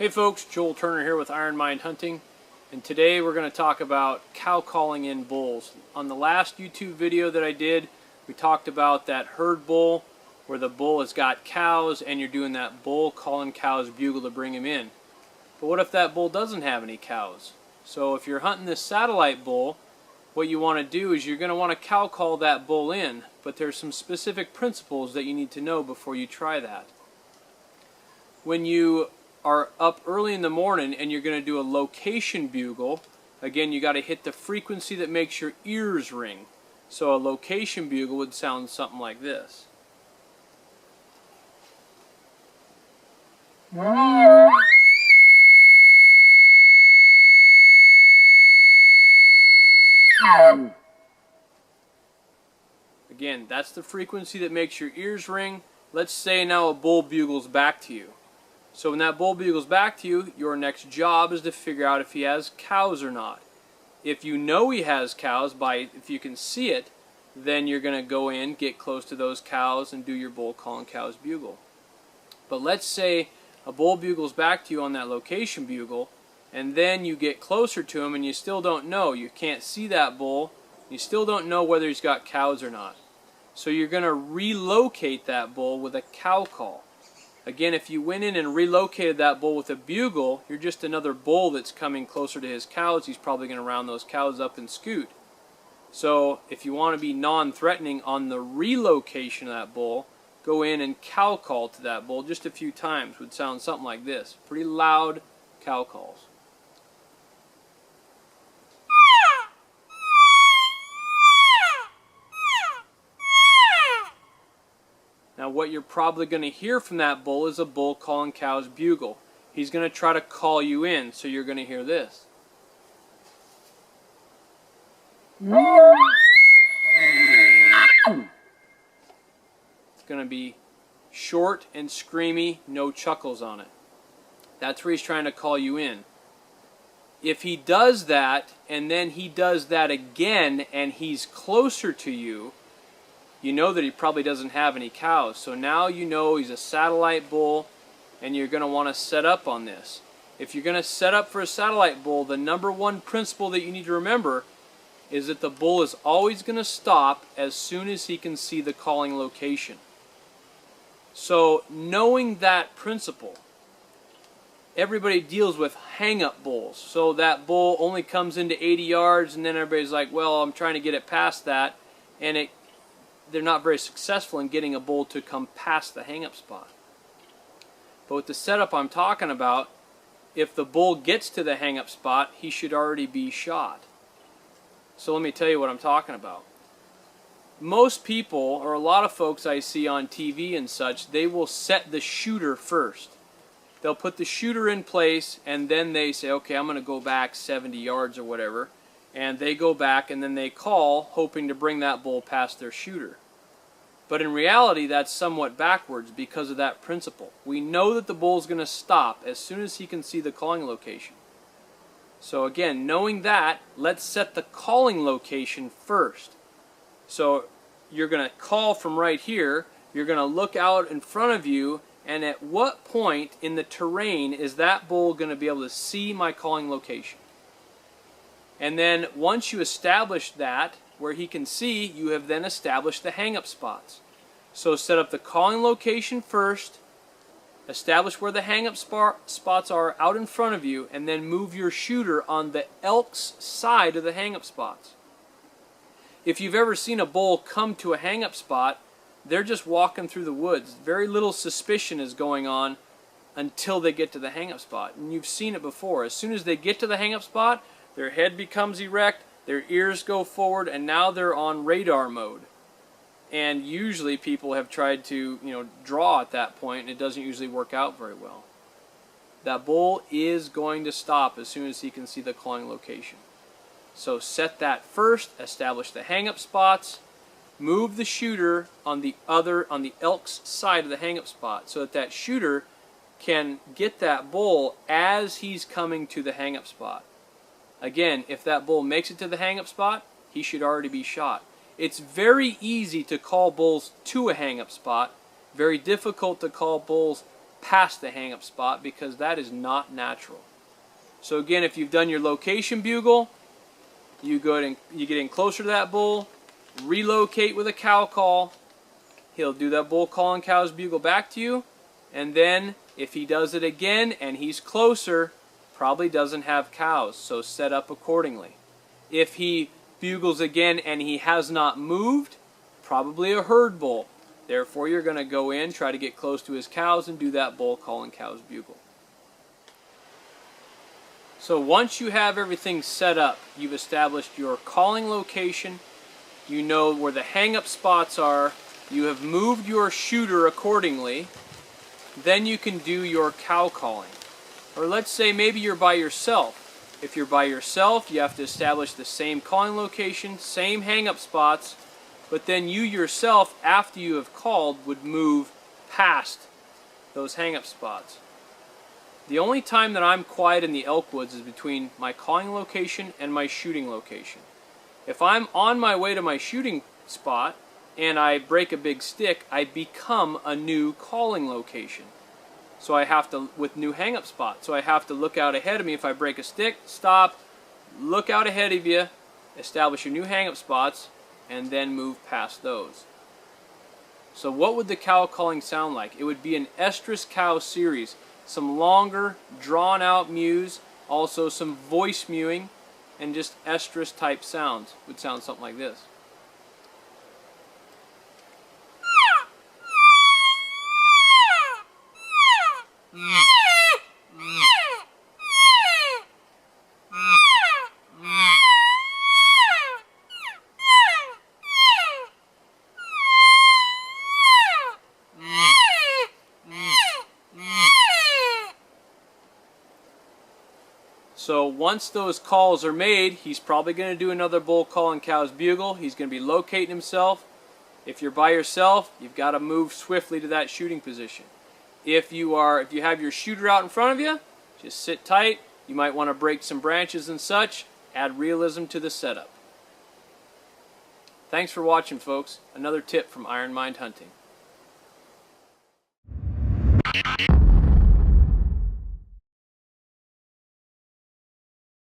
Hey folks, Joel Turner here with Ironmind Hunting, and today we're going to talk about cow calling in bulls. On the last YouTube video that I did, we talked about that herd bull where the bull has got cows and you're doing that bull calling cows bugle to bring him in. But what if that bull doesn't have any cows? So if you're hunting this satellite bull, what you want to do is you're going to want to cow call that bull in, but there's some specific principles that you need to know before you try that. When you are up early in the morning and you're going to do a location bugle, again you got to hit the frequency that makes your ears ring. So a location bugle would sound something like this. Again, that's the frequency that makes your ears ring. Let's say now a bull bugles back to you. So when that bull bugles back to you, your next job is to figure out if he has cows or not. If you know he has cows, if you can see it, then you're going to go in, get close to those cows, and do your bull calling cows bugle. But let's say a bull bugles back to you on that location bugle, and then you get closer to him and you still don't know. You can't see that bull. You still don't know whether he's got cows or not. So you're going to relocate that bull with a cow call. Again, if you went in and relocated that bull with a bugle, you're just another bull that's coming closer to his cows. He's probably going to round those cows up and scoot. So if you want to be non-threatening on the relocation of that bull, go in and cow call to that bull just a few times. Would sound something like this. Pretty loud cow calls. Now what you're probably going to hear from that bull is a bull calling cows bugle. He's going to try to call you in, so you're going to hear this. It's going to be short and screamy, no chuckles on it. That's where he's trying to call you in. If he does that, and then he does that again, and he's closer to you, you know that he probably doesn't have any cows. So now you know he's a satellite bull, and you're going to want to set up on this. If you're going to set up for a satellite bull, the number one principle that you need to remember is that the bull is always going to stop as soon as he can see the calling location. So knowing that principle, everybody deals with hang-up bulls. So that bull only comes into 80 yards, and then everybody's like, well, I'm trying to get it past that, and they're not very successful in getting a bull to come past the hang-up spot. But with the setup I'm talking about, if the bull gets to the hang-up spot, he should already be shot. So let me tell you what I'm talking about. Most people, or a lot of folks I see on TV and such, they will set the shooter first. They'll put the shooter in place, and then they say, okay, I'm going to go back 70 yards or whatever. And they go back and then they call, hoping to bring that bull past their shooter. But in reality, that's somewhat backwards because of that principle. We know that the bull's going to stop as soon as he can see the calling location. So again, knowing that, let's set the calling location first. So you're going to call from right here, you're going to look out in front of you, and at what point in the terrain is that bull going to be able to see my calling location? And then once you establish that, where he can see, you have then established the hang-up spots. So set up the calling location first, establish where the hang-up spots are out in front of you, and then move your shooter on the elk's side of the hang-up spots. If you've ever seen a bull come to a hang-up spot, they're just walking through the woods. Very little suspicion is going on until they get to the hang-up spot. And you've seen it before. As soon as they get to the hang-up spot, their head becomes erect, their ears go forward, and now they're on radar mode. And usually people have tried to, draw at that point, and it doesn't usually work out very well. That bull is going to stop as soon as he can see the calling location. So set that first, establish the hang-up spots, move the shooter on the elk's side of the hang-up spot so that that shooter can get that bull as he's coming to the hang-up spot. Again, if that bull makes it to the hang-up spot, he should already be shot. It's very easy to call bulls to a hang-up spot, very difficult to call bulls past the hang-up spot, because that is not natural. So again, if you've done your location bugle, you get in closer to that bull, relocate with a cow call. He'll do that bull call and cow's bugle back to you, and then if he does it again and he's closer, probably doesn't have cows, so set up accordingly. If he bugles again and he has not moved, probably a herd bull. Therefore, you're going to go in, try to get close to his cows, and do that bull call and cow's bugle. So once you have everything set up, you've established your calling location, you know where the hang-up spots are, you have moved your shooter accordingly, then you can do your cow calling. Or let's say maybe you're by yourself. If you're by yourself, you have to establish the same calling location, same hang-up spots, but then you yourself, after you have called, would move past those hang-up spots. The only time that I'm quiet in the elk woods is between my calling location and my shooting location. If I'm on my way to my shooting spot and I break a big stick, I become a new calling location. So I have to, with new hang-up spots, so I have to look out ahead of me. If I break a stick, stop, look out ahead of you, establish your new hang-up spots, and then move past those. So what would the cow calling sound like? It would be an estrus cow series. Some longer, drawn-out mews, also some voice mewing, and just estrus type sounds. Would sound something like this. So once those calls are made, he's probably going to do another bull call and cow's bugle. He's going to be locating himself. If you're by yourself, you've got to move swiftly to that shooting position. If you have your shooter out in front of you, just sit tight. You might want to break some branches and such. Add realism to the setup. Thanks for watching, folks. Another tip from Ironmind Hunting.